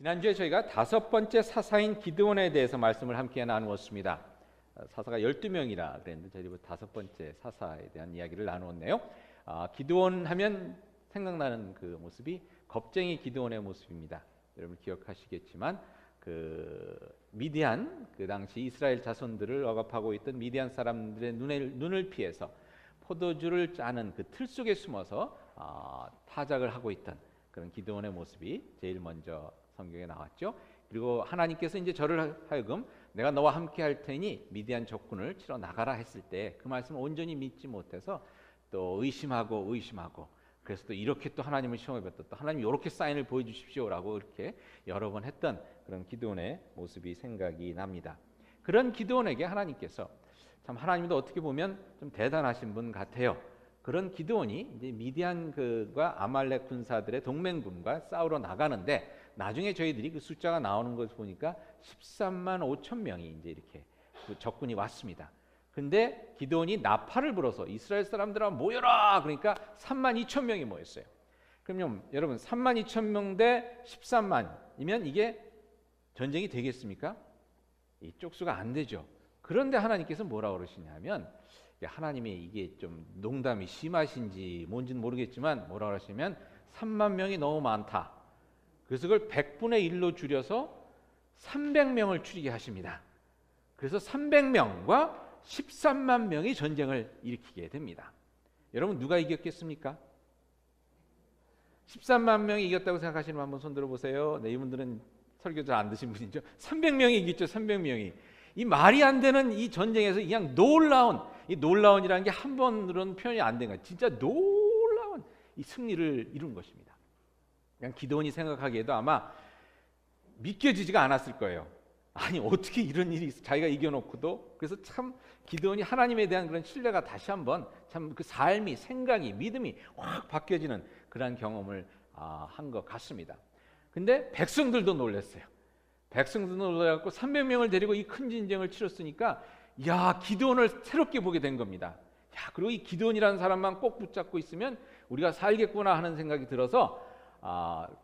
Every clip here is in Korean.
지난주에 저희가 다섯 번째 사사인 기드온에 대해서 말씀을 함께 나누었습니다. 사사가 12명이라 그랬는데 저희가 다섯 번째 사사에 대한 이야기를 나누었네요. 기드온 하면 생각나는 그 모습이 겁쟁이 기드온의 모습입니다. 여러분 기억하시겠지만 그 미디안, 그 당시 이스라엘 자손들을 억압하고 있던 미디안 사람들의 눈을 피해서 포도주를 짜는 그 틀 속에 숨어서 타작을 하고 있던 그런 기드온의 모습이 제일 먼저 성경에 나왔죠. 그리고 하나님께서 이제 저를 하여금 내가 너와 함께 할 테니 미디안 적군을 치러 나가라 했을 때 그 말씀을 온전히 믿지 못해서 또 의심하고 그래서 또 이렇게 또 하나님을 시험해봤다. 또 하나님 이렇게 사인을 보여주십시오라고 이렇게 여러 번 했던 그런 기드온의 모습이 생각이 납니다. 그런 기드온에게 하나님께서 참 하나님도 어떻게 보면 좀 대단하신 분 같아요. 그런 기드온이 이제 미디안 그과 아말렉 군사들의 동맹군과 싸우러 나가는데 나중에 저희들이 그 숫자가 나오는 것을 보니까 13만 5천 명이 이제 이렇게 그 적군이 왔습니다. 근데 기드온이 나팔을 불어서 이스라엘 사람들아 모여라 그러니까 3만 2천 명이 모였어요. 그럼 여러분 3만 2천 명 대 13만이면 이게 전쟁이 되겠습니까? 이 쪽수가 안 되죠. 그런데 하나님께서 뭐라고 그러시냐면 하나님이 이게 좀 농담이 심하신지 뭔지는 모르겠지만 뭐라고 하시면 3만 명이 너무 많다. 그래서 그걸 100분의 1로 줄여서 300명을 추리게 하십니다. 그래서 300명과 13만 명이 전쟁을 일으키게 됩니다. 여러분 누가 이겼겠습니까? 13만 명이 이겼다고 생각하시는 분 한번 손 들어보세요. 네, 이분들은 설교 잘 안 듣신 분이죠. 300명이 이겼죠. 300명이. 이 말이 안 되는 이 전쟁에서 그냥 이 놀라운이라는 게 한 번으로는 표현이 안 되는 거예요. 진짜 놀라운 이 승리를 이룬 것입니다. 그냥 기드온이 생각하기에도 아마 믿겨지지가 않았을 거예요. 아니 어떻게 이런 일이 있어? 자기가 이겨놓고도. 그래서 참 기드온이 하나님에 대한 그런 신뢰가 다시 한번 참 그 삶이 생각이 믿음이 확 바뀌어지는 그런 경험을 한 것 같습니다. 근데 백성들도 놀랐어요. 백성들도 놀라갖고 300명을 데리고 이 큰 전쟁을 치렀으니까 야 기드온을 새롭게 보게 된 겁니다. 야 그리고 이 기드온이라는 사람만 꼭 붙잡고 있으면 우리가 살겠구나 하는 생각이 들어서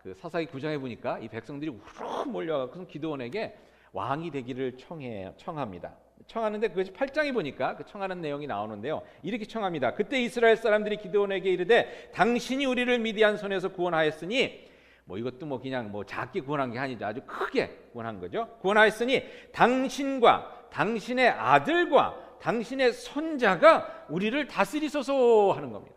그 사사기 9장에 보니까 이 백성들이 후루룩 몰려가서 기드온에게 왕이 되기를 청합니다. 청하는데 그것이 8장에 보니까 그 청하는 내용이 나오는데요. 이렇게 청합니다. 그때 이스라엘 사람들이 기드온에게 이르되 당신이 우리를 미디안 손에서 구원하였으니 이것도 그냥 작게 구원한 게 아니죠. 아주 크게 구원한 거죠. 구원하였으니 당신과 당신의 아들과 당신의 손자가 우리를 다스리소서 하는 겁니다.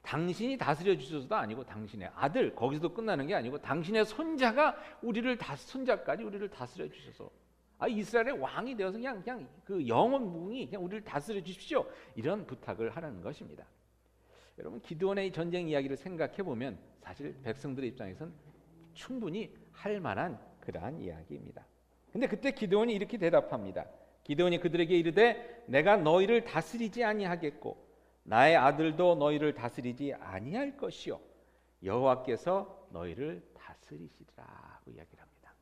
당신이 다스려 주셔서도 아니고 당신의 아들 거기서도 끝나는 게 아니고 당신의 손자가 손자까지 우리를 다스려 주셔서 이스라엘의 왕이 되어서 그냥 그 영원무궁히 그냥 우리를 다스려 주십시오 이런 부탁을 하는 것입니다. 여러분 기드온의 전쟁 이야기를 생각해 보면 사실 백성들의 입장에선 충분히 할 만한 그러한 이야기입니다. 근데 그때 기드온이 이렇게 대답합니다. 기드온이 그들에게 이르되 내가 너희를 다스리지 아니하겠고 나의 아들도 너희를 다스리지 아니할 것이요 여호와께서 너희를 다스리시리라고 이야기를 합니다.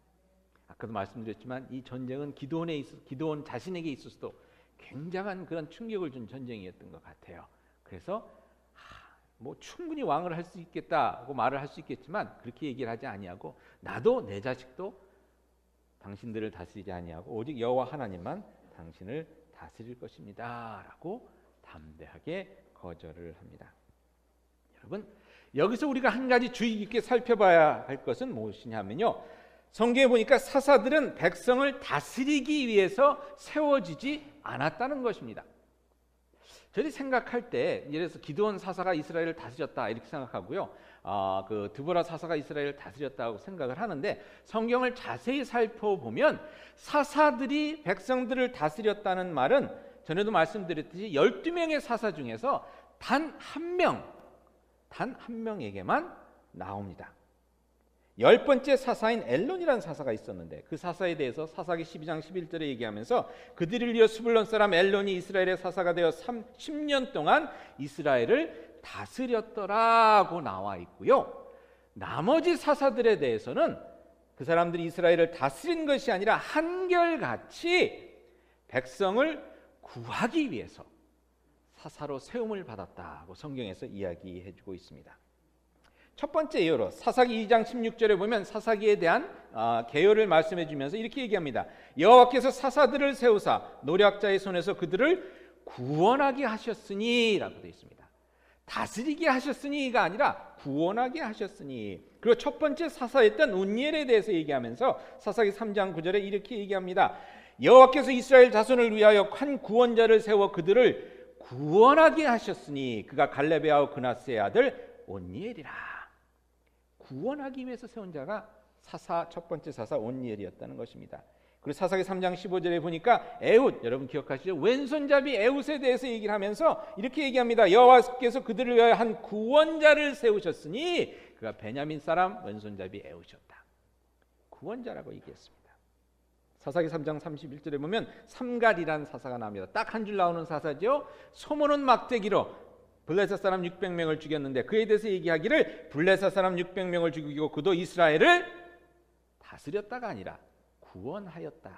아까도 말씀드렸지만 이 전쟁은 기드온 자신에게 있어서도 굉장한 그런 충격을 준 전쟁이었던 것 같아요. 그래서 충분히 왕을 할 수 있겠다고 말을 할 수 있겠지만 그렇게 얘기를 하지 아니하고 나도 내 자식도 당신들을 다스리지 아니하고 오직 여호와 하나님만 당신을 다스릴 것입니다라고 담대하게 거절을 합니다. 여러분 여기서 우리가 한 가지 주의 깊게 살펴봐야 할 것은 무엇이냐면요. 성경에 보니까 사사들은 백성을 다스리기 위해서 세워지지 않았다는 것입니다. 저희 생각할 때 예를 들어서 기드온 사사가 이스라엘을 다스렸다 이렇게 생각하고요. 그 드보라 사사가 이스라엘을 다스렸다고 생각을 하는데 성경을 자세히 살펴보면 사사들이 백성들을 다스렸다는 말은 전에도 말씀드렸듯이 12명의 사사 중에서 단 한 명에게만 나옵니다. 10번째 사사인 엘론이라는 사사가 있었는데 그 사사에 대해서 사사기 12장 11절에 얘기하면서 그들을 이어 스불론 사람 엘론이 이스라엘의 사사가 되어 10년 동안 이스라엘을 다스렸더라고 나와 있고요. 나머지 사사들에 대해서는 그 사람들이 이스라엘을 다스린 것이 아니라 한결같이 백성을 구하기 위해서 사사로 세움을 받았다고 성경에서 이야기해주고 있습니다. 첫 번째 예로 사사기 2장 16절에 보면 사사기에 대한 개요를 말씀해 주면서 이렇게 얘기합니다. 여호와께서 사사들을 세우사 노략자의 손에서 그들을 구원하게 하셨으니 라고 되어 있습니다. 다스리게 하셨으니가 아니라 구원하게 하셨으니. 그리고 첫 번째 사사였던 온니엘에 대해서 얘기하면서 사사기 3장 9절에 이렇게 얘기합니다. 여호와께서 이스라엘 자손을 위하여 한 구원자를 세워 그들을 구원하게 하셨으니 그가 갈렙의 아우 그나스의 아들 온니엘이라. 구원하기 위해서 세운 자가 첫 번째 사사 온니엘이었다는 것입니다. 그리고 사사기 3장 15절에 보니까 에훗, 여러분 기억하시죠? 왼손잡이 에훗에 대해서 얘기를 하면서 이렇게 얘기합니다. 여호와께서 그들을 위하여 한 구원자를 세우셨으니 그가 베냐민 사람 왼손잡이 에훗이었다. 구원자라고 얘기했습니다. 사사기 3장 31절에 보면 삼갈이라는 사사가 나옵니다. 딱 한 줄 나오는 사사죠. 소모는 막대기로 블레셋 사람 600명을 죽였는데 그에 대해서 얘기하기를 블레셋 사람 600명을 죽이고 그도 이스라엘을 다스렸다가 아니라 구원하였다고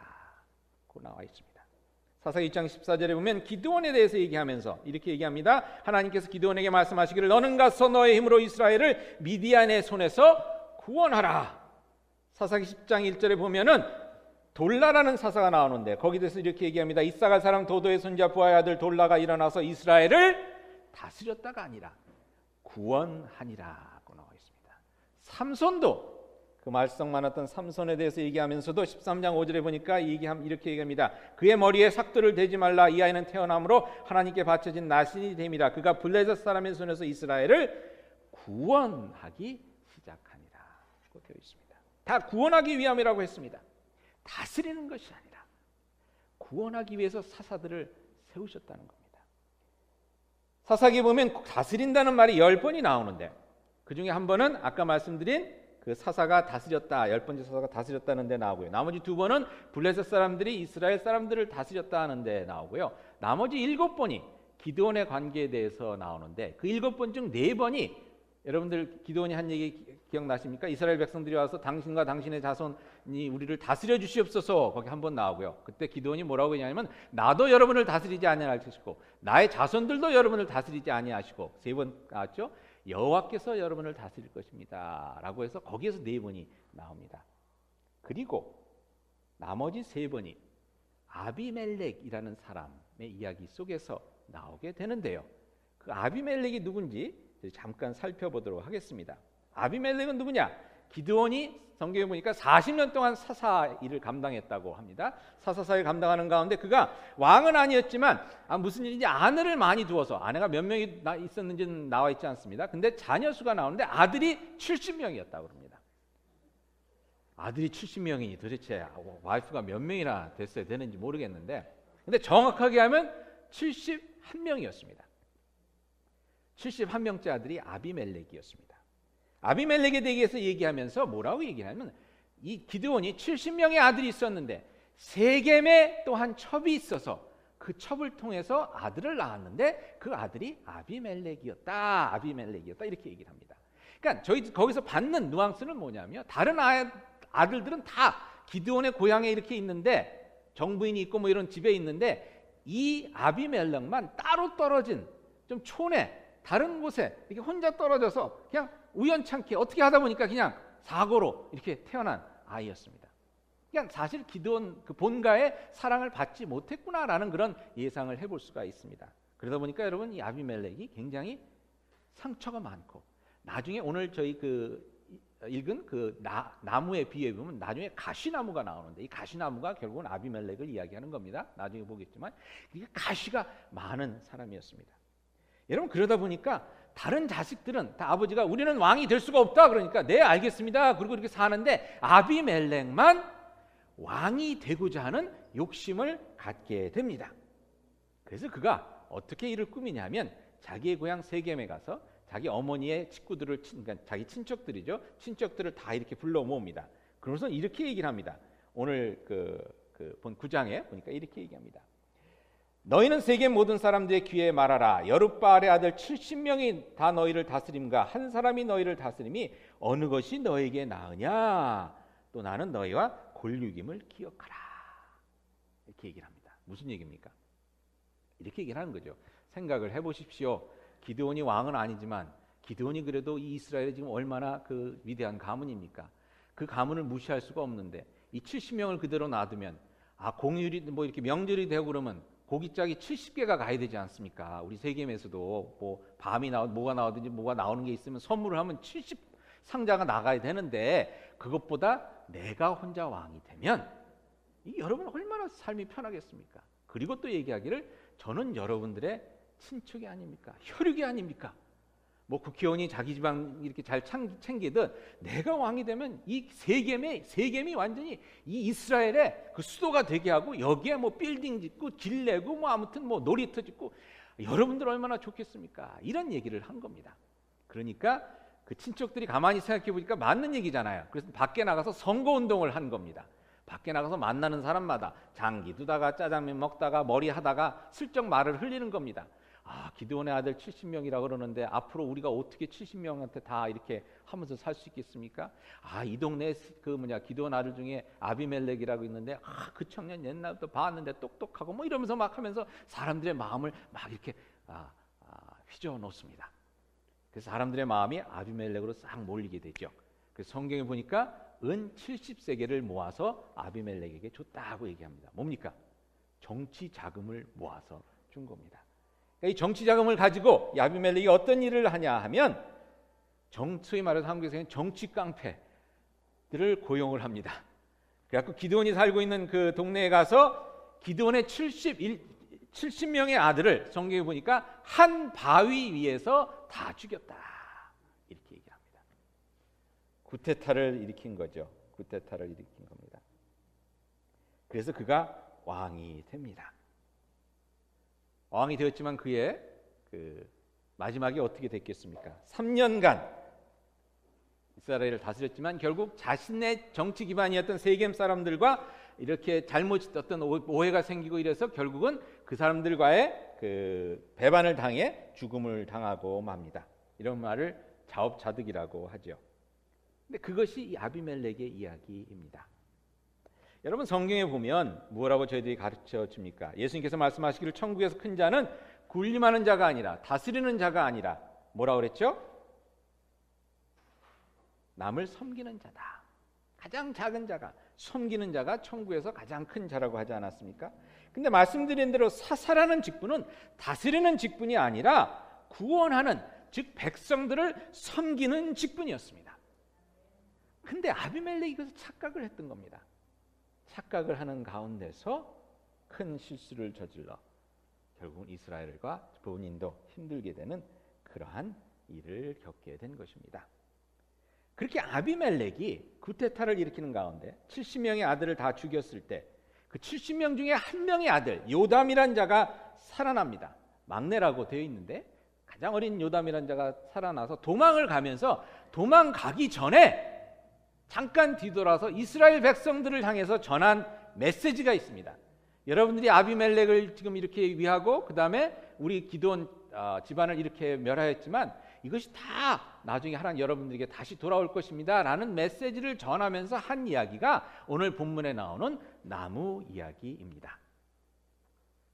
나와 있습니다. 사사기 2장 14절에 보면 기드온에 대해서 얘기하면서 이렇게 얘기합니다. 하나님께서 기드온에게 말씀하시기를 너는 가서 너의 힘으로 이스라엘을 미디안의 손에서 구원하라. 사사기 10장 1절에 보면은 돌라라는 사사가 나오는데 거기에 대해서 이렇게 얘기합니다. 이사갈 사람 도도의 손자 부하의 아들 돌라가 일어나서 이스라엘을 다스렸다가 아니라 구원하니라고 나와 있습니다. 삼손도 그 말썽 많았던 삼손에 대해서 얘기하면서도 13장 5절에 보니까 이렇게 얘기합니다. 그의 머리에 삭도를 대지 말라. 이 아이는 태어남으로 하나님께 바쳐진 나신이 됨이라. 그가 블레셋 사람의 손에서 이스라엘을 구원하기 시작하니라 고 되어 있습니다. 다 구원하기 위함이라고 했습니다. 다스리는 것이 아니라 구원하기 위해서 사사들을 세우셨다는 겁니다. 사사기 보면 다스린다는 말이 10번이 나오는데 그 중에 한 번은 아까 말씀드린 그 사사가 다스렸다, 10번째 사사가 다스렸다는 데 나오고요. 나머지 2번은 블레셋 사람들이 이스라엘 사람들을 다스렸다 하는 데 나오고요. 나머지 7번이 기드온의 관계에 대해서 나오는데 그 7번 중 4번이 여러분들 기드온이 한 얘기 기억나십니까? 이스라엘 백성들이 와서 당신과 당신의 자손이 우리를 다스려 주시옵소서 거기 한 번 나오고요. 그때 기드온이 뭐라고 했냐면 나도 여러분을 다스리지 아니하시고 나의 자손들도 여러분을 다스리지 아니하시고 3번 나왔죠. 여호와께서 여러분을 다스릴 것입니다 라고 해서 거기에서 4번이 나옵니다. 그리고 나머지 3번이 아비멜렉이라는 사람의 이야기 속에서 나오게 되는데요. 그 아비멜렉이 누군지 잠깐 살펴보도록 하겠습니다. 아비멜렉은 누구냐? 기드온이 성경에 보니까 40년 동안 사사 일을 감당했다고 합니다. 사사사를 감당하는 가운데 그가 왕은 아니었지만 무슨 일인지 아내를 많이 두어서 아내가 몇 명이 있었는지는 나와 있지 않습니다. 근데 자녀 수가 나오는데 아들이 70명이었다고 합니다. 아들이 70명이니 도대체 와이프가 몇 명이나 됐어야 되는지 모르겠는데 근데 정확하게 하면 71명이었습니다. 71명째 아들이 아비멜렉이었습니다. 아비멜렉에 대해서 얘기하면서 뭐라고 얘기하냐면 이 기드온이 70명의 아들이 있었는데 세겜에 또한 첩이 있어서 그 첩을 통해서 아들을 낳았는데 그 아들이 아비멜렉이었다 이렇게 얘기를 합니다. 그러니까 저희 거기서 받는 누앙스는 뭐냐면 다른 아들들은 다 기드온의 고향에 이렇게 있는데 정부인이 있고 뭐 이런 집에 있는데 이 아비멜렉만 따로 떨어진 좀 촌에 다른 곳에 이렇게 혼자 떨어져서 그냥 우연찮게 어떻게 하다 보니까 그냥 사고로 이렇게 태어난 아이였습니다. 그냥 사실 기드온 그 본가의 사랑을 받지 못했구나라는 그런 예상을 해볼 수가 있습니다. 그러다 보니까 여러분 이 아비멜렉이 굉장히 상처가 많고 나중에 오늘 저희 읽은 나무에 비유해 보면 나중에 가시나무가 나오는데 이 가시나무가 결국은 아비멜렉을 이야기하는 겁니다. 나중에 보겠지만 이게 가시가 많은 사람이었습니다. 여러분 그러다 보니까 다른 자식들은 다 아버지가 우리는 왕이 될 수가 없다 그러니까 네 알겠습니다 그리고 이렇게 사는데 아비멜렉만 왕이 되고자 하는 욕심을 갖게 됩니다. 그래서 그가 어떻게 이를 꾸미냐면 자기의 고향 세겜에 가서 자기 어머니의 식구들을 그러니까 자기 친척들이죠. 친척들을 다 이렇게 불러 모읍니다. 그러면서 이렇게 얘기를 합니다. 오늘 본 9장에 보니까 이렇게 얘기합니다. 너희는 세겜 모든 사람들의 귀에 말하라. 여룻바알의 아들 70명이 다 너희를 다스림과 한 사람이 너희를 다스림이 어느 것이 너에게 나으냐. 또 나는 너희와 골육임을 기억하라. 이렇게 얘기를 합니다. 무슨 얘기입니까? 이렇게 얘기를 하는 거죠. 생각을 해보십시오. 기드온이 왕은 아니지만 기드온이 그래도 이 이스라엘이 지금 얼마나 그 위대한 가문입니까? 그 가문을 무시할 수가 없는데 이 70명을 그대로 놔두면 공휴일이 뭐 이렇게 명절이 되고 그러면 고깃짝이 70개가 가야 되지 않습니까? 우리 세겜에서도 뭐 밤이 뭐가 나오든지 뭐가 나오는 게 있으면 선물을 하면 70 상자가 나가야 되는데 그것보다 내가 혼자 왕이 되면 여러분 얼마나 삶이 편하겠습니까? 그리고 또 얘기하기를 저는 여러분들의 친척이 아닙니까? 혈육이 아닙니까? 뭐 국회의원이 자기 집안 이렇게 잘 챙기듯 내가 왕이 되면 이 세겜이 완전히 이 이스라엘의 그 수도가 되게 하고 여기에 뭐 빌딩 짓고 길 내고 뭐 아무튼 뭐 놀이터 짓고 여러분들 얼마나 좋겠습니까? 이런 얘기를 한 겁니다. 그러니까 그 친척들이 가만히 생각해 보니까 맞는 얘기잖아요. 그래서 밖에 나가서 선거운동을 한 겁니다. 밖에 나가서 만나는 사람마다 장기 두다가 짜장면 먹다가 머리 하다가 슬쩍 말을 흘리는 겁니다. 기드온의 아들 70명이라고 그러는데 앞으로 우리가 어떻게 70명한테 다 이렇게 하면서 살 수 있겠습니까? 이 동네에 기드온 아들 중에 아비멜렉이라고 있는데 그 청년 옛날부터 봤는데 똑똑하고 뭐 이러면서 막 하면서 사람들의 마음을 막 이렇게 휘저어 놓습니다. 그래서 사람들의 마음이 아비멜렉으로 싹 몰리게 되죠. 그래서 성경에 보니까 은 70세겔을 모아서 아비멜렉에게 줬다고 얘기합니다. 뭡니까? 정치 자금을 모아서 준 겁니다. 이 정치 자금을 가지고 아비멜렉이 어떤 일을 하냐 하면 소위 말해서 한국에서는 정치 깡패들을 고용을 합니다. 그래서 기드온이 살고 있는 그 동네에 가서 기드온의 70명의 아들을 성경에 보니까 한 바위 위에서 다 죽였다 이렇게 얘기합니다. 구테타를 일으킨 거죠. 구테타를 일으킨 겁니다. 그래서 그가 왕이 됩니다. 왕이 되었지만 그의 마지막이 어떻게 됐겠습니까? 3년간 이스라엘을 다스렸지만 결국 자신의 정치 기반이었던 세겜 사람들과 이렇게 잘못 어떤 오해가 생기고 이래서 결국은 그 사람들과의 배반을 당해 죽음을 당하고 맙니다. 이런 말을 자업자득이라고 하죠. 근데 그것이 이 아비멜렉의 이야기입니다. 여러분 성경에 보면 뭐라고 저희들이 가르쳐 줍니까? 예수님께서 말씀하시기를 천국에서 큰 자는 군림하는 자가 아니라 다스리는 자가 아니라 뭐라고 그랬죠? 남을 섬기는 자다. 가장 작은 자가 섬기는 자가 천국에서 가장 큰 자라고 하지 않았습니까? 근데 말씀드린 대로 사사라는 직분은 다스리는 직분이 아니라 구원하는, 즉 백성들을 섬기는 직분이었습니다. 근데 아비멜렉이 그래서 착각을 했던 겁니다. 착각을 하는 가운데서 큰 실수를 저질러 결국은 이스라엘과 본인도 힘들게 되는 그러한 일을 겪게 된 것입니다. 그렇게 아비멜렉이 구테타를 일으키는 가운데 70명의 아들을 다 죽였을 때 그 70명 중에 한 명의 아들 요담이란 자가 살아납니다. 막내라고 되어 있는데 가장 어린 요담이란 자가 살아나서 도망을 가면서 도망가기 전에 잠깐 뒤돌아서 이스라엘 백성들을 향해서 전한 메시지가 있습니다. 여러분들이 아비멜렉을 지금 이렇게 위하고 그 다음에 우리 기드온 집안을 이렇게 멸하였지만 이것이 다 나중에 하나님 여러분들에게 다시 돌아올 것입니다 라는 메시지를 전하면서 한 이야기가 오늘 본문에 나오는 나무 이야기입니다.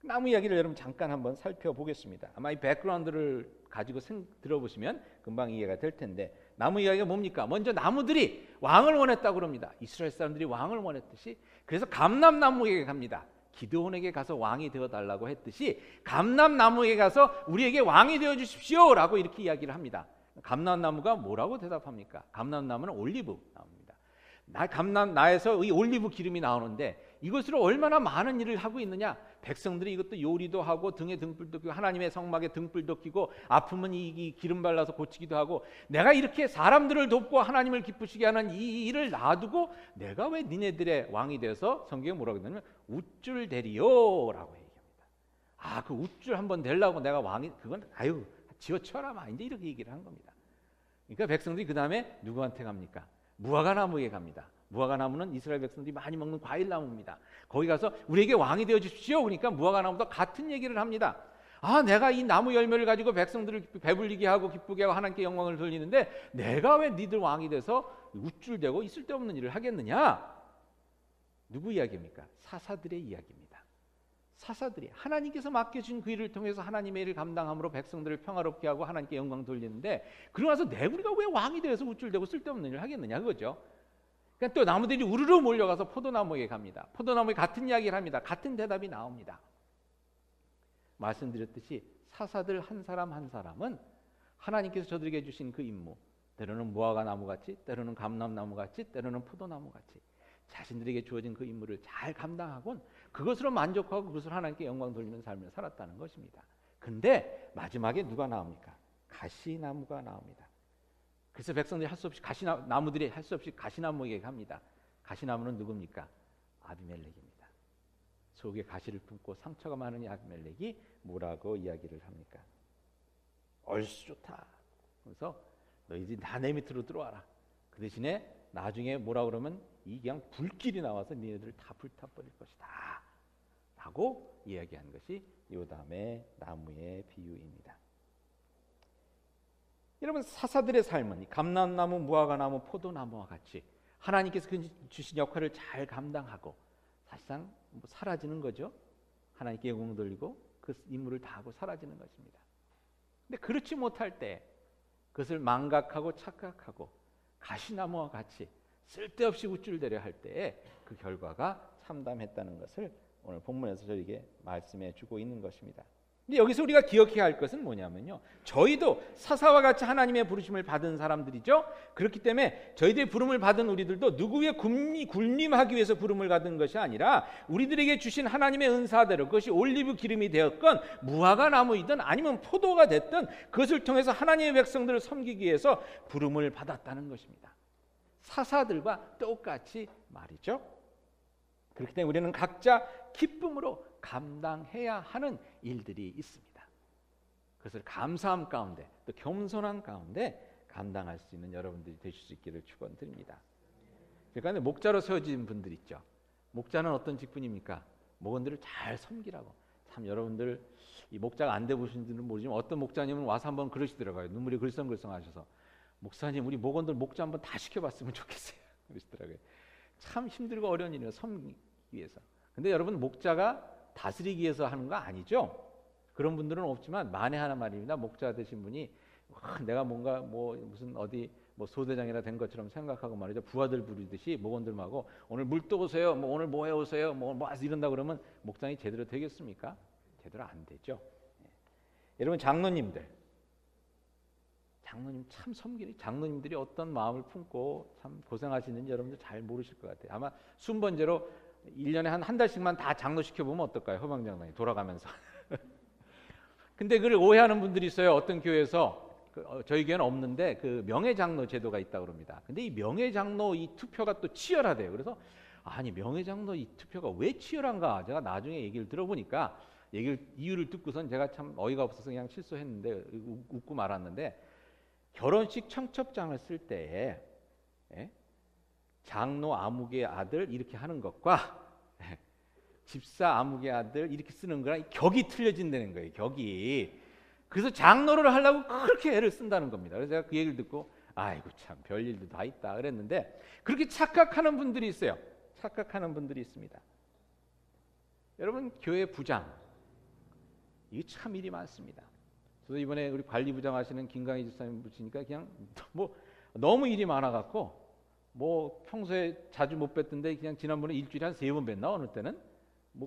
나무 이야기를 여러분 잠깐 한번 살펴보겠습니다. 아마 이 백그라운드를 가지고 들어보시면 금방 이해가 될 텐데 나무 이야기가 뭡니까? 먼저 나무들이 왕을 원했다고 그럽니다. 이스라엘 사람들이 왕을 원했듯이 그래서 감람나무에게 갑니다. 기드온에게 가서 왕이 되어달라고 했듯이 감람나무에게 가서 우리에게 왕이 되어주십시오 라고 이렇게 이야기를 합니다. 감람나무가 뭐라고 대답합니까? 감람나무는 올리브 나무입니다. 나에서 이 올리브 기름이 나오는데 이것으로 얼마나 많은 일을 하고 있느냐. 백성들이 이것도 요리도 하고 등에 등불도 끼고 하나님의 성막에 등불도 끼고 아프면 이 기름 발라서 고치기도 하고 내가 이렇게 사람들을 돕고 하나님을 기쁘시게 하는 이 일을 놔두고 내가 왜 니네들의 왕이 돼서 성경에 뭐라고 했냐면 우쭐 대리요 라고 얘기합니다. 그 우쭐 한번 되려고 내가 왕이 그건 지어쳐라 마 이제 이렇게 얘기를 한 겁니다. 그러니까 백성들이 그 다음에 누구한테 갑니까? 무화과나무에 갑니다. 무화과나무는 이스라엘 백성들이 많이 먹는 과일나무입니다. 거기 가서 우리에게 왕이 되어 주십시오. 그러니까 무화과나무도 같은 얘기를 합니다. 내가 이 나무 열매를 가지고 백성들을 배불리게 하고 기쁘게 하고 하나님께 영광을 돌리는데 내가 왜 니들 왕이 돼서 우쭐대고 있을 데 없는 일을 하겠느냐? 누구 이야기입니까? 사사들의 이야기입니다. 사사들이 하나님께서 맡겨준 그 일을 통해서 하나님의 일을 감당함으로 백성들을 평화롭게 하고 하나님께 영광 돌리는데, 그러고 나서 우리가 왜 왕이 되어서 우쭐대고 쓸데없는 일을 하겠느냐 그거죠. 그러니까 또 나무들이 우르르 몰려가서 포도나무에 갑니다. 포도나무에 같은 이야기를 합니다. 같은 대답이 나옵니다. 말씀드렸듯이 사사들 한 사람 한 사람은 하나님께서 저들에게 주신 그 임무, 때로는 무화과 나무같이, 때로는 감람나무같이, 때로는 포도나무같이 자신들에게 주어진 그 임무를 잘 감당하곤 그것으로 만족하고 그것으로 하나님께 영광 돌리는 삶을 살았다는 것입니다. 근데 마지막에 누가 나옵니까? 가시나무가 나옵니다. 그래서 백성들이 할 수 없이 나무들이 할 수 없이 가시나무에게 갑니다. 가시나무는 누굽니까? 아비멜렉입니다. 속에 가시를 품고 상처가 많은 이 아비멜렉이 뭐라고 이야기를 합니까? 얼쑤 좋다. 그래서 너희들이 다 내 밑으로 들어와라. 그 대신에 나중에 뭐라 그러면 이 그냥 불길이 나와서 너희들을 다 불타버릴 것이다 라고 이야기한 것이 요담의 나무의 비유입니다. 여러분, 사사들의 삶은 감람나무, 무화과나무, 포도나무와 같이 하나님께서 주신 역할을 잘 감당하고 사실상 사라지는 거죠. 하나님께 영광 돌리고 그 임무를 다하고 사라지는 것입니다. 근데 그렇지 못할 때 그것을 망각하고 착각하고 가시나무와 같이 쓸데없이 우쭐대려 할 때에 그 결과가 참담했다는 것을 오늘 본문에서 저에게 말씀해 주고 있는 것입니다. 근데 여기서 우리가 기억해야 할 것은 뭐냐면요, 저희도 사사와 같이 하나님의 부르심을 받은 사람들이죠. 그렇기 때문에 저희들의 부름을 받은 우리들도 누구의 군림하기 위해서 부름을 받은 것이 아니라 우리들에게 주신 하나님의 은사대로, 그것이 올리브 기름이 되었건 무화과 나무이든 아니면 포도가 됐든 그것을 통해서 하나님의 백성들을 섬기기 위해서 부름을 받았다는 것입니다. 사사들과 똑같이 말이죠. 그렇기 때문에 우리는 각자 기쁨으로 감당해야 하는 일들이 있습니다. 그것을 감사함 가운데 또 겸손한 가운데 감당할 수 있는 여러분들이 되실 수 있기를 축원드립니다. 그러니까 목자로 세워진 분들 있죠. 목자는 어떤 직분입니까? 목원들을 잘 섬기라고. 참 여러분들 이 목자가 안 돼 보신 분들은 모르지만 어떤 목자님은 와서 한번 그러시더라고요. 눈물이 글썽글썽하셔서, 목사님 우리 목원들 목자 한번 다 시켜봤으면 좋겠어요 그러시더라고요. 참 힘들고 어려운 일이에요, 섬기기 위해서. 근데 여러분, 목자가 다스리기 위해서 하는 거 아니죠? 그런 분들은 없지만 만에 하나 말입니다. 목자 되신 분이 내가 뭔가 무슨 어디 소대장이라 된 것처럼 생각하고 말이죠, 부하들 부르듯이 목원들하고 오늘 물 떠오세요, 오늘 뭐 해오세요, 뭐 이런다 그러면 목장이 제대로 되겠습니까? 제대로 안 되죠. 여러분, 장로님 참 섬기는 장로님들이 어떤 마음을 품고 참 고생하시는지 여러분들 잘 모르실 것 같아요. 아마 순번제로 1년에 한 달씩만 다 장로 시켜보면 어떨까요? 허방장로님 돌아가면서. 근데 그걸 오해하는 분들이 있어요. 어떤 교회에서 저희 교회는 없는데 그 명예장로 제도가 있다고 그럽니다. 근데 이 명예장로 이 투표가 또 치열하대요. 그래서 아니, 명예장로 이 투표가 왜 치열한가? 제가 나중에 얘기를 들어보니까 이유를 듣고선 제가 참 어이가 없어서 그냥 실수했는데 웃고 말았는데, 결혼식 청첩장을 쓸 때에 장로 아무개 아들 이렇게 하는 것과 집사 아무개 아들 이렇게 쓰는 거랑 격이 틀려진다는 거예요. 격이. 그래서 장로를 하려고 그렇게 애를 쓴다는 겁니다. 그래서 제가 그 얘기를 듣고 아이고 참 별일도 다 있다 그랬는데, 그렇게 착각하는 분들이 있어요. 착각하는 분들이 있습니다. 여러분, 교회 부장 이게 참 일이 많습니다. 저도 이번에 우리 관리부장 하시는 김강희 집사님 붙이니까 그냥 너무 일이 많아갖고 평소에 자주 못 뵀던데 그냥 지난번에 일주일에 한 3번 뵀나 어느 때는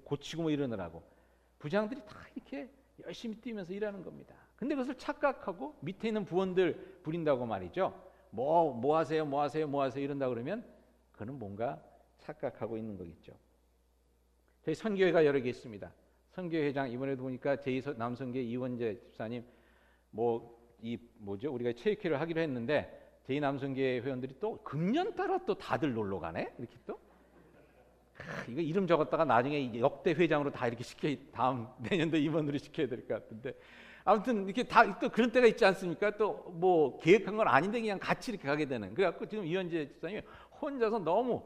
고치고 이러느라고 부장들이 다 이렇게 열심히 뛰면서 일하는 겁니다. 근데 그것을 착각하고 밑에 있는 부원들 부린다고 말이죠. 뭐 하세요 이런다 그러면 그는 뭔가 착각하고 있는 거겠죠. 저희 선교회가 여러 개 있습니다. 선교회 회장 이번에도 보니까 제2남선교회 이원재 집사님 우리가 체육회를 하기로 했는데 제2남선교회 회원들이 또 금년 따라 또 다들 놀러 가네. 이렇게 또 이거 이름 적었다가 나중에 역대 회장으로 다 이렇게 다음 내년도 임원으로 시켜야 될 것 같은데, 아무튼 이렇게 다 또 그런 때가 있지 않습니까? 또 계획한 건 아닌데 그냥 같이 이렇게 가게 되는. 그래갖고 지금 이원재 집사님이 혼자서 너무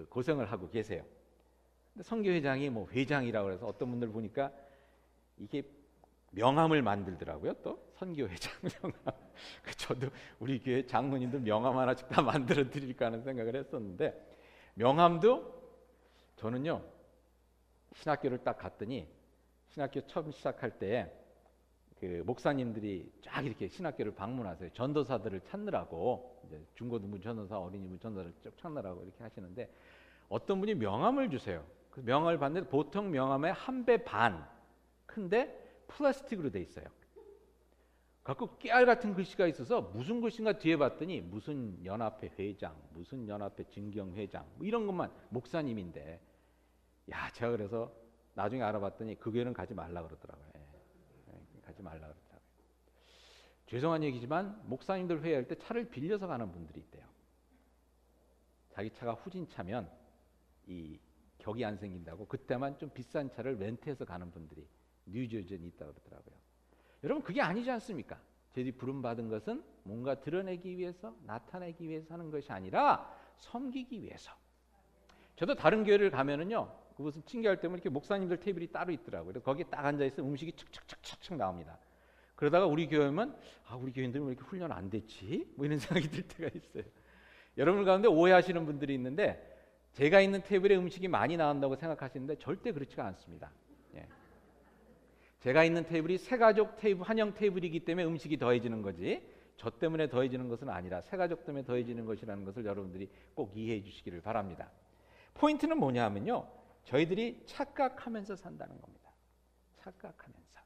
고생을 하고 계세요. 근데 선교회장이 회장이라고 해서 어떤 분들 보니까 이게 명함을 만들더라고요. 또 선교회장 명함. 저도 우리 교회 장로님들 명함 하나씩 다 만들어 드릴까 하는 생각을 했었는데, 명함도 저는요 신학교를 딱 갔더니 신학교 처음 시작할 때 그 목사님들이 쫙 이렇게 신학교를 방문하세요. 전도사들을 찾느라고, 이제 중고등부 전도사, 어린이부 전도사를 쭉 찾느라고 이렇게 하시는데 어떤 분이 명함을 주세요. 그 명함을 봤는데 보통 명함의 1배 반 큰데 플라스틱으로 돼 있어요. 갖고 깨알 같은 글씨가 있어서 무슨 글씨인가 뒤에 봤더니 무슨 연합회 회장, 무슨 연합회 증경 회장, 뭐 이런 것만, 목사님인데, 야, 제가 그래서 나중에 알아봤더니 그 교회는 가지 말라 그러더라고요. 가지 말라 그러더라고요. 죄송한 얘기지만 목사님들 회의할 때 차를 빌려서 가는 분들이 있대요. 자기 차가 후진차면 이 격이 안 생긴다고 그때만 좀 비싼 차를 렌트해서 가는 분들이 뉴저지에 있다고 그러더라고요. 여러분, 그게 아니지 않습니까? 저희들이 부름받은 것은 뭔가 드러내기 위해서, 나타내기 위해서 하는 것이 아니라 섬기기 위해서. 저도 다른 교회를 가면은요, 그것은 친교할 때면 이렇게 목사님들 테이블이 따로 있더라고요. 그래서 거기에 딱 앉아 있으면 음식이 척척척척 나옵니다. 그러다가 우리 교회면 우리 교인들은 왜 이렇게 훈련 안 됐지? 뭐 이런 생각이 들 때가 있어요. 여러분 가운데 오해하시는 분들이 있는데, 제가 있는 테이블에 음식이 많이 나온다고 생각하시는데 절대 그렇지가 않습니다. 예. 제가 있는 테이블이 새가족 테이블, 한영 테이블이기 때문에 음식이 더해지는 거지, 저 때문에 더해지는 것은 아니라 새가족 때문에 더해지는 것이라는 것을 여러분들이 꼭 이해해 주시기를 바랍니다. 포인트는 뭐냐 하면요, 저희들이 착각하면서 산다는 겁니다. 착각하면서.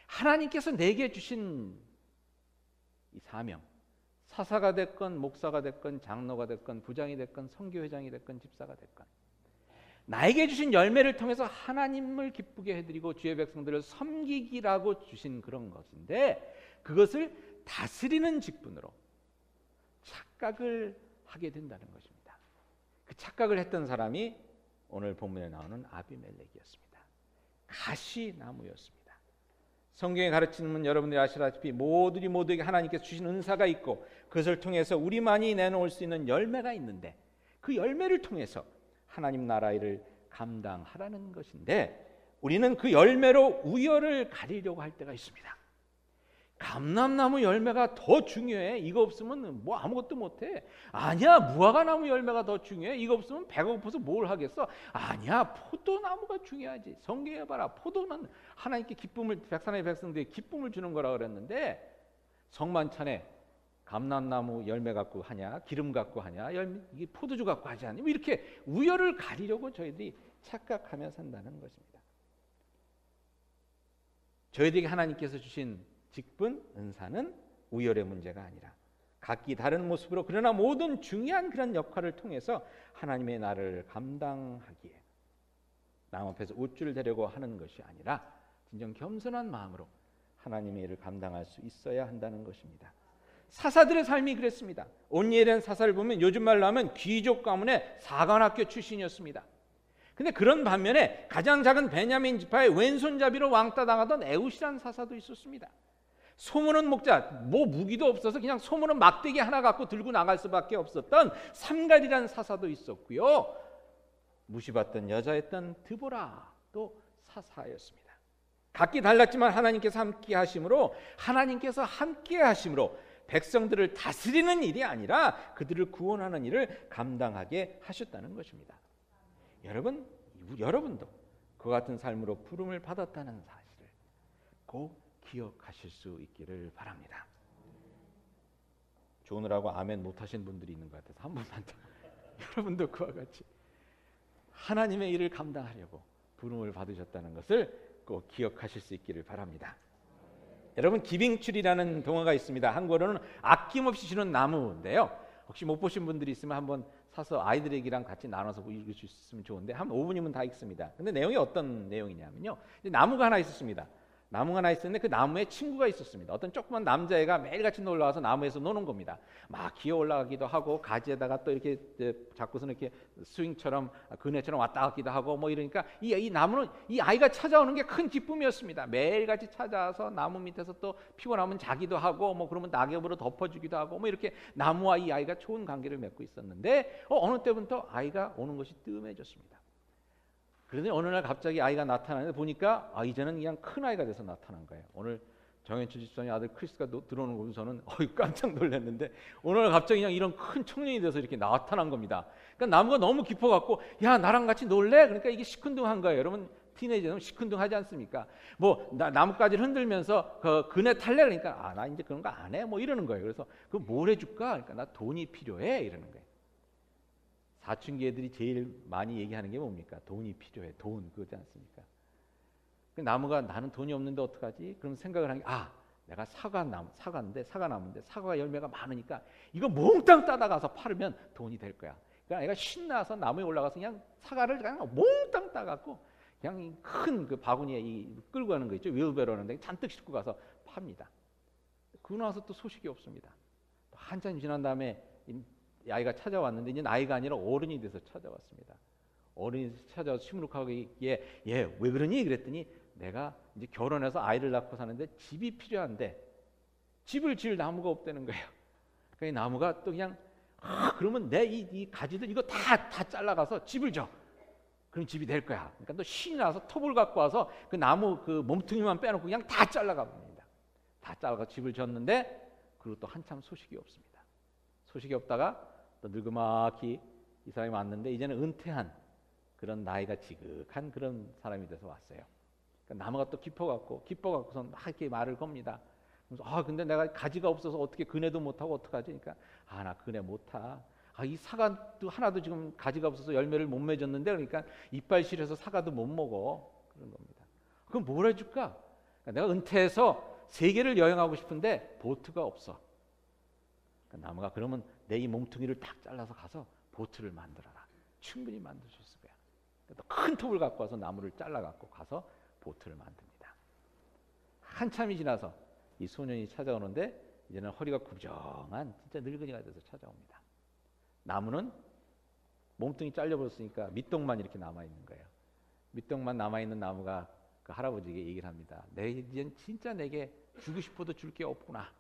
하나님께서 내게 주신 이 사명, 사사가 됐건 목사가 됐건 장로가 됐건 부장이 됐건 선교회장이 됐건 집사가 됐건, 나에게 주신 열매를 통해서 하나님을 기쁘게 해드리고 주의 백성들을 섬기기라고 주신 그런 것인데, 그것을 다스리는 직분으로 착각을 하게 된다는 것입니다. 그 착각을 했던 사람이 오늘 본문에 나오는 아비멜렉이었습니다. 가시나무였습니다. 성경에 가르치는 여러분들이 아시다시피 모두에게 하나님께서 주신 은사가 있고 그것을 통해서 우리만이 내놓을 수 있는 열매가 있는데, 그 열매를 통해서 하나님 나라 일을 감당하라는 것인데, 우리는 그 열매로 우열을 가리려고 할 때가 있습니다. 감람나무 열매가 더 중요해. 이거 없으면 뭐 아무것도 못해. 아니야, 무화과나무 열매가 더 중요해. 이거 없으면 배가 고파서 뭘 하겠어. 아니야, 포도나무가 중요하지. 성경에 봐라, 포도는 하나님께 기쁨을, 하나님의 백성들에게 기쁨을 주는 거라 그랬는데, 성만찬에 감람나무 열매 갖고 하냐, 기름 갖고 하냐, 이게 포도주 갖고 하지 않냐, 이렇게 우열을 가리려고 저희들이 착각하며 산다는 것입니다. 저희들에게 하나님께서 주신 직분, 은사는 우열의 문제가 아니라 각기 다른 모습으로, 그러나 모든 중요한 그런 역할을 통해서 하나님의 나라를 감당하기에 남 앞에서 우쭐을 대려고 하는 것이 아니라 진정 겸손한 마음으로 하나님의 일을 감당할 수 있어야 한다는 것입니다. 사사들의 삶이 그랬습니다. 온니엘이라는 사사를 보면 요즘 말로 하면 귀족 가문의 사관학교 출신이었습니다. 근데 그런 반면에 가장 작은 베냐민 지파의 왼손잡이로 왕따 당하던 에웃이라는 사사도 있었습니다. 소무는 목자, 뭐 무기도 없어서 그냥 소무는 막대기 하나 갖고 들고 나갈 수밖에 없었던 삼갈이라는 사사도 있었고요. 무시받던 여자였던 드보라도 사사였습니다. 각기 달랐지만 하나님께서 함께 하심으로 백성들을 다스리는 일이 아니라 그들을 구원하는 일을 감당하게 하셨다는 것입니다. 여러분도 그와 같은 삶으로 부름을 받았다는 사실을 꼭 기억하실 수 있기를 바랍니다. 좋으라고 아멘 못하신 분들이 있는 것 같아서 한 번만 더 여러분도 그와 같이 하나님의 일을 감당하려고 부름을 받으셨다는 것을 꼭 기억하실 수 있기를 바랍니다. 여러분, 기빙출이라는 동화가 있습니다. 한국어로는 아낌없이 주는 나무인데요. 혹시 못 보신 분들이 있으면 한번 사서 아이들에게랑 같이 나눠서 읽을 수 있으면 좋은데, 한 5분이면 다 읽습니다. 근데 내용이 어떤 내용이냐면요, 나무가 하나 있었습니다. 나무가 하나 있었는데 그 나무에 친구가 있었습니다. 어떤 조그만 남자애가 매일같이 놀러와서 나무에서 노는 겁니다. 막 기어 올라가기도 하고 가지에다가 또 이렇게 잡고서는 이렇게 스윙처럼 그네처럼 왔다 갔기도 하고 뭐 이러니까 이 나무는 이 아이가 찾아오는 게 큰 기쁨이었습니다. 매일같이 찾아와서 나무 밑에서 또 피곤하면 자기도 하고 뭐 그러면 낙엽으로 덮어주기도 하고 뭐 이렇게 나무와 이 아이가 좋은 관계를 맺고 있었는데 어느 때부터 아이가 오는 것이 뜸해졌습니다. 그런데 어느 날 갑자기 아이가 나타나는데 보니까 이제는 그냥 큰 아이가 돼서 나타난 거예요. 오늘 정현철 집사님 아들 크리스가 들어오는 거 보고서는 깜짝 놀랐는데, 오늘 갑자기 그냥 이런 큰 청년이 돼서 이렇게 나타난 겁니다. 그러니까 나무가 너무 깊어갖고 야, 나랑 같이 놀래? 그러니까 이게 시큰둥한 거예요. 여러분, 티네이저는 시큰둥하지 않습니까? 뭐 나뭇가지를 흔들면서 그 그네 탈래 그러니까 나 이제 그런 거 안 해. 뭐 이러는 거예요. 그래서 그 뭘 해줄까? 그러니까 나 돈이 필요해 이러는 거예요. 사춘기 애들이 제일 많이 얘기하는 게 뭡니까? 돈이 필요해. 돈 그거지 않습니까? 그 나무가 나는 돈이 없는데 어떡하지? 그럼 생각을 하는 게 내가 사과인데 사과나무인데 사과 열매가 많으니까 이거 몽땅 따다가서 팔으면 돈이 될 거야. 그러니까 애가 신나서 나무에 올라가서 그냥 사과를 그냥 몽땅 따갖고 그냥 큰 그 바구니에 끌고 가는 거 있죠. 윌베로는 데 잔뜩 싣고 가서 팝니다. 그러고 나서 또 소식이 없습니다. 한참 지난 다음에 이 아이가 찾아왔는데 이제 나이가 아니라 어른이 돼서 찾아왔습니다. 어른이 찾아와서 시무룩하게 얘 왜 그러니? 그랬더니 내가 이제 결혼해서 아이를 낳고 사는데 집이 필요한데 집을 지을 나무가 없다는 거예요. 그러니까 이 나무가 또 그냥 그러면 내 이 가지들 이거 다 잘라가서 집을 줘. 그럼 집이 될 거야. 그러니까 또 신이 나서 톱을 갖고 와서 그 나무 그 몸뚱이만 빼놓고 그냥 다 잘라가 봅니다. 다 잘라가 집을 졌는데 그리고 또 한참 소식이 없습니다. 소식이 없다가 또 늙으막이 이 사람이 왔는데 이제는 은퇴한 그런 나이가 지극한 그런 사람이 돼서 왔어요. 그러니까 나무가 또 기뻐갖고선 막 이렇게 말을 겁니다. 그래서 근데 내가 가지가 없어서 어떻게 그네도 못하고 어떡하지? 그러니까 나 그네 못 타. 이 사과도 하나도 지금 가지가 없어서 열매를 못 맺었는데 그러니까 이빨 실해서 사과도 못 먹어. 그런 겁니다. 그럼 뭘 해줄까? 그러니까 내가 은퇴해서 세계를 여행하고 싶은데 보트가 없어. 그러니까 나무가 그러면 내 이 몸뚱이를 딱 잘라서 가서 보트를 만들어라. 충분히 만들어줬을 거야. 또 큰 톱을 갖고 와서 나무를 잘라갖고 가서 보트를 만듭니다. 한참이 지나서 이 소년이 찾아오는데 이제는 허리가 구부정한 진짜 늙은이가 돼서 찾아옵니다. 나무는 몸뚱이 잘려버렸으니까 밑동만 이렇게 남아있는 거예요. 밑동만 남아있는 나무가 그 할아버지에게 얘기를 합니다. 이젠 진짜 내게 주고 싶어도 줄 게 없구나.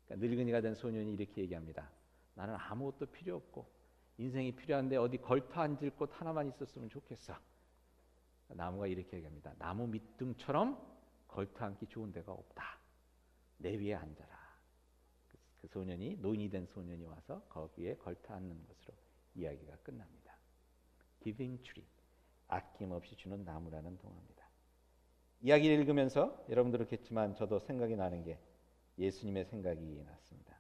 그러니까 늙은이가 된 소년이 이렇게 얘기합니다. 나는 아무것도 필요 없고 인생이 필요한데 어디 걸터 앉을 곳 하나만 있었으면 좋겠어. 나무가 이렇게 얘기합니다. 나무 밑둥처럼 걸터 앉기 좋은 데가 없다. 내 위에 앉아라. 그 소년이 노인이 된 소년이 와서 거기에 걸터 앉는 것으로 이야기가 끝납니다. Giving Tree, 아낌없이 주는 나무라는 동화입니다. 이야기를 읽으면서 여러분들은 그렇겠지만 저도 생각이 나는 게 예수님의 생각이 났습니다.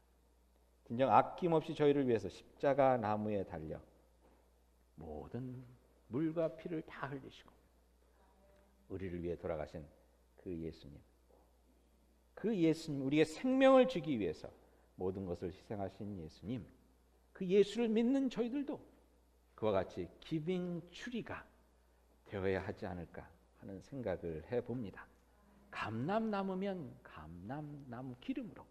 진정 아낌없이 저희를 위해서 십자가 나무에 달려 모든 물과 피를 다 흘리시고 우리를 위해 돌아가신 그 예수님, 우리의 생명을 주기 위해서 모든 것을 희생하신 예수님, 그 예수를 믿는 저희들도 그와 같이 기빙 추리가 되어야 하지 않을까 하는 생각을 해봅니다. 감람 남으면 감람나무 기름으로,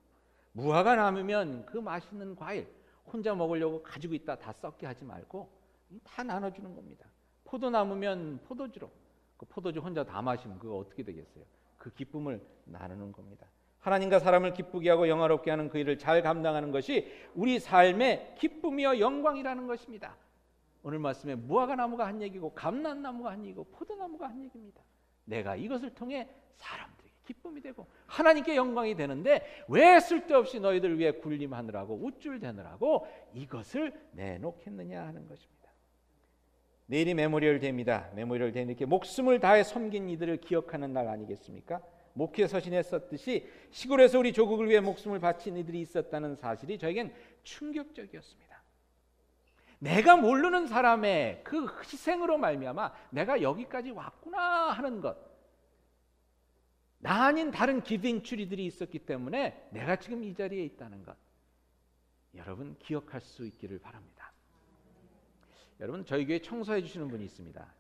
무화과 남으면 그 맛있는 과일 혼자 먹으려고 가지고 있다 다 썩게 하지 말고 다 나눠주는 겁니다. 포도 남으면 포도주로, 그 포도주 혼자 다 마시면 그거 어떻게 되겠어요? 그 기쁨을 나누는 겁니다. 하나님과 사람을 기쁘게 하고 영화롭게 하는 그 일을 잘 감당하는 것이 우리 삶의 기쁨이요 영광이라는 것입니다. 오늘 말씀에 무화과 나무가 한 얘기고 감람나무가 한 얘기고 포도나무가 한 얘기입니다. 내가 이것을 통해 사람들에게 기쁨이 되고 하나님께 영광이 되는데 왜 쓸데없이 너희들 위해 군림하느라고 우쭐대느라고 이것을 내놓겠느냐 하는 것입니다. 내일이 메모리얼 데이입니다. 메모리얼 데이는 이렇게 목숨을 다해 섬긴 이들을 기억하는 날 아니겠습니까? 목회 서신에 썼듯이 시골에서 우리 조국을 위해 목숨을 바친 이들이 있었다는 사실이 저에겐 충격적이었습니다. 내가 모르는 사람의 그 희생으로 말미암아 내가 여기까지 왔구나 하는 것, 나 아닌 다른 기빙 추리들이 있었기 때문에 내가 지금 이 자리에 있다는 것, 여러분 기억할 수 있기를 바랍니다. 여러분 저희 교회 청소해 주시는 분이 있습니다.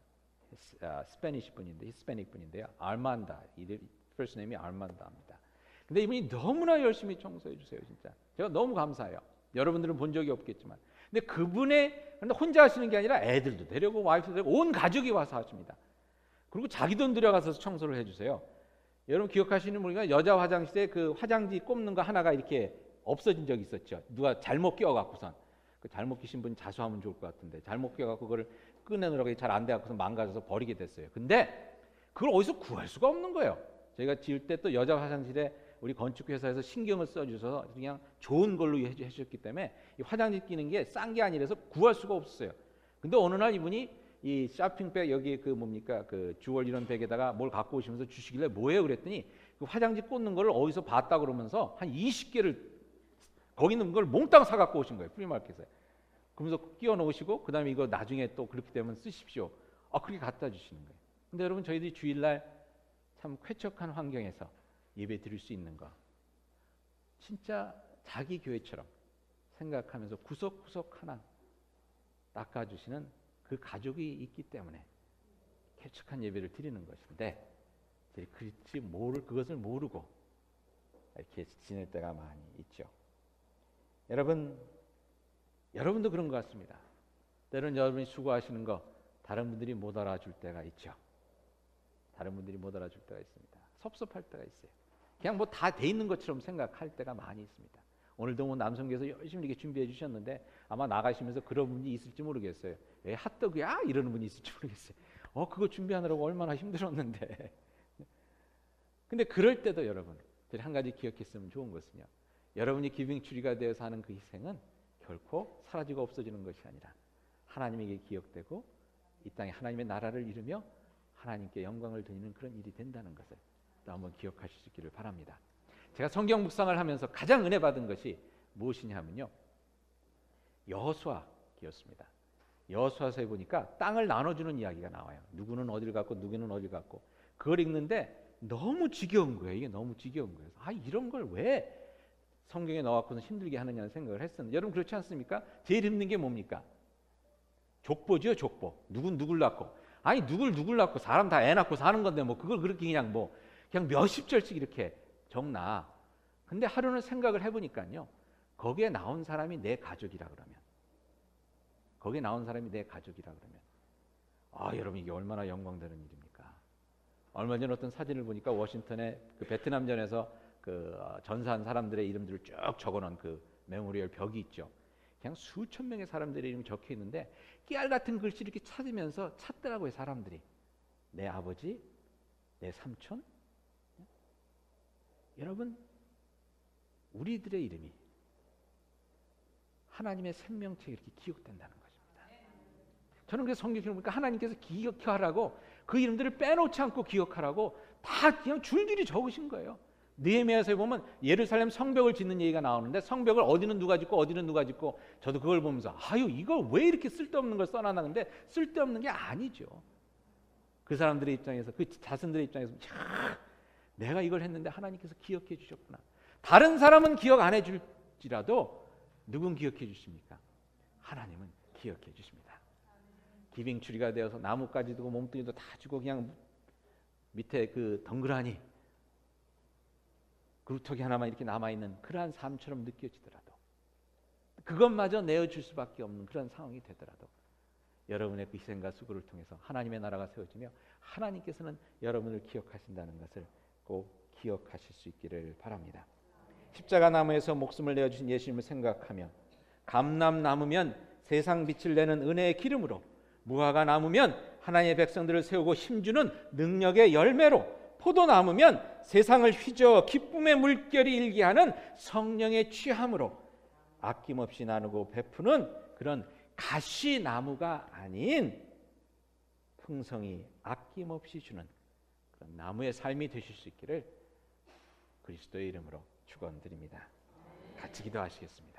스페니시 분인데, 히스패닉 분인데요. 알만다, 이들 first name이 알만다입니다. 근데 이분이 너무나 열심히 청소해 주세요. 진짜 제가 너무 감사해요. 여러분들은 본 적이 없겠지만, 근데 그분의 혼자 하시는 게 아니라 애들도 데리고 와이프도 데리고 온 가족이 와서 하십니다. 그리고 자기 돈 들여가서 청소를 해주세요. 여러분 기억하시는 분이가 여자 화장실에 그 화장지 꼽는 거 하나가 이렇게 없어진 적이 있었죠. 누가 잘못 끼워갖고선, 그 잘못 끼신 분 자수하면 좋을 것 같은데 잘못 끼워갖고 그걸 꺼내느라고 잘 안 돼갖고서 망가져서 버리게 됐어요. 근데 그걸 어디서 구할 수가 없는 거예요. 저희가 지을 때 또 여자 화장실에 우리 건축회사에서 신경을 써주셔서 그냥 좋은 걸로 해주셨기 때문에 이 화장지 끼는 게 싼 게 아니라서 구할 수가 없었어요. 근데 어느 날 이분이 이 쇼핑백 여기 그 뭡니까 그 주얼 이런 백에다가 뭘 갖고 오시면서 주시길래 뭐예요 그랬더니 그 화장지 꽂는 걸 어디서 봤다 그러면서 한 20개를 거기 있는 걸 몽땅 사 갖고 오신 거예요. 프리마켓에. 그러면서 끼워 놓으시고 그다음에 이거 나중에 또 그렇게 되면 쓰십시오. 그렇게 갖다 주시는 거예요. 근데 여러분 저희들이 주일날 참 쾌척한 환경에서 예배 드릴 수 있는 거 진짜 자기 교회처럼 생각하면서 구석구석 하나 닦아주시는 그 가족이 있기 때문에 쾌척한 예배를 드리는 것인데 그것을 모르고 이렇게 지낼 때가 많이 있죠. 여러분도 그런 것 같습니다. 때로는 여러분이 수고하시는 거 다른 분들이 못 알아줄 때가 있죠. 다른 분들이 못 알아줄 때가 있습니다. 섭섭할 때가 있어요. 그냥 뭐 다 돼 있는 것처럼 생각할 때가 많이 있습니다. 오늘도 뭐 남성께서 열심히 이렇게 준비해 주셨는데 아마 나가시면서 그런 분이 있을지 모르겠어요. 왜 핫도그야? 이러는 분이 있을지 모르겠어요. 그거 준비하느라고 얼마나 힘들었는데. 근데 그럴 때도 여러분 한 가지 기억했으면 좋은 것은요. 여러분이 기빙추리가 되어서 하는 그 희생은 결코 사라지고 없어지는 것이 아니라 하나님에게 기억되고 이 땅에 하나님의 나라를 이루며 하나님께 영광을 드리는 그런 일이 된다는 것을 또 한번 기억하실 수 있기를 바랍니다. 제가 성경 묵상을 하면서 가장 은혜 받은 것이 무엇이냐면요. 여호수아기였습니다. 여호수아서에 보니까 땅을 나눠주는 이야기가 나와요. 누구는 어디를 갖고 누구는 어디를 갖고 그걸 읽는데 너무 지겨운 거예요. 이게 너무 지겨운 거예요. 이런 걸 왜 성경에 넣어갖고서 힘들게 하느냐는 생각을 했었는데 여러분 그렇지 않습니까? 제일 힘든 게 뭡니까? 족보죠. 족보. 누군 누굴 낳고 누굴 낳고 사람 다 애 낳고 사는 건데 뭐 그걸 그렇게 그냥 몇십 절씩 이렇게 적나. 근데 하루는 생각을 해보니까요. 거기에 나온 사람이 내 가족이라 그러면 여러분 이게 얼마나 영광되는 일입니까? 얼마 전에 어떤 사진을 보니까 워싱턴의 그 베트남전에서 그 전사한 사람들의 이름들을 쭉 적어놓은 그 메모리얼 벽이 있죠. 그냥 수천 명의 사람들의 이름이 적혀 있는데 깨알 같은 글씨 이렇게 찾으면서 찾더라고요. 사람들이 내 아버지, 내 삼촌. 여러분 우리들의 이름이 하나님의 생명체에 이렇게 기억된다는 것입니다. 저는 그래서 성경을 보니까 하나님께서 기억하라고 그 이름들을 빼놓지 않고 기억하라고 다 그냥 줄줄이 적으신 거예요. 느헤미야서에 보면 예루살렘 성벽을 짓는 얘기가 나오는데 성벽을 어디는 누가 짓고 어디는 누가 짓고 저도 그걸 보면서 이걸 왜 이렇게 쓸데없는 걸 써놨나. 근데 쓸데없는 게 아니죠. 그 사람들의 입장에서 그 자신들의 입장에서 내가 이걸 했는데 하나님께서 기억해 주셨구나. 다른 사람은 기억 안 해줄지라도 누군 기억해 주십니까? 하나님은 기억해 주십니다. 기빙추리가 되어서 나뭇가지 두고 몸뚱이도 다 주고 그냥 밑에 그 덩그라니 그루터기 하나만 이렇게 남아있는 그러한 삶처럼 느껴지더라도 그것마저 내어줄 수밖에 없는 그런 상황이 되더라도 여러분의 그 희생과 수고를 통해서 하나님의 나라가 세워지며 하나님께서는 여러분을 기억하신다는 것을 꼭 기억하실 수 있기를 바랍니다. 십자가 나무에서 목숨을 내어주신 예수님을 생각하며 감람나무면 세상 빛을 내는 은혜의 기름으로 무화과 나무면 하나님의 백성들을 세우고 힘주는 능력의 열매로 포도나무면 세상을 휘저어 기쁨의 물결이 일게 하는 성령의 취함으로 아낌없이 나누고 베푸는 그런 가시나무가 아닌 풍성히 아낌없이 주는 그런 나무의 삶이 되실 수 있기를 그리스도의 이름으로 축원드립니다. 같이 기도하시겠습니다.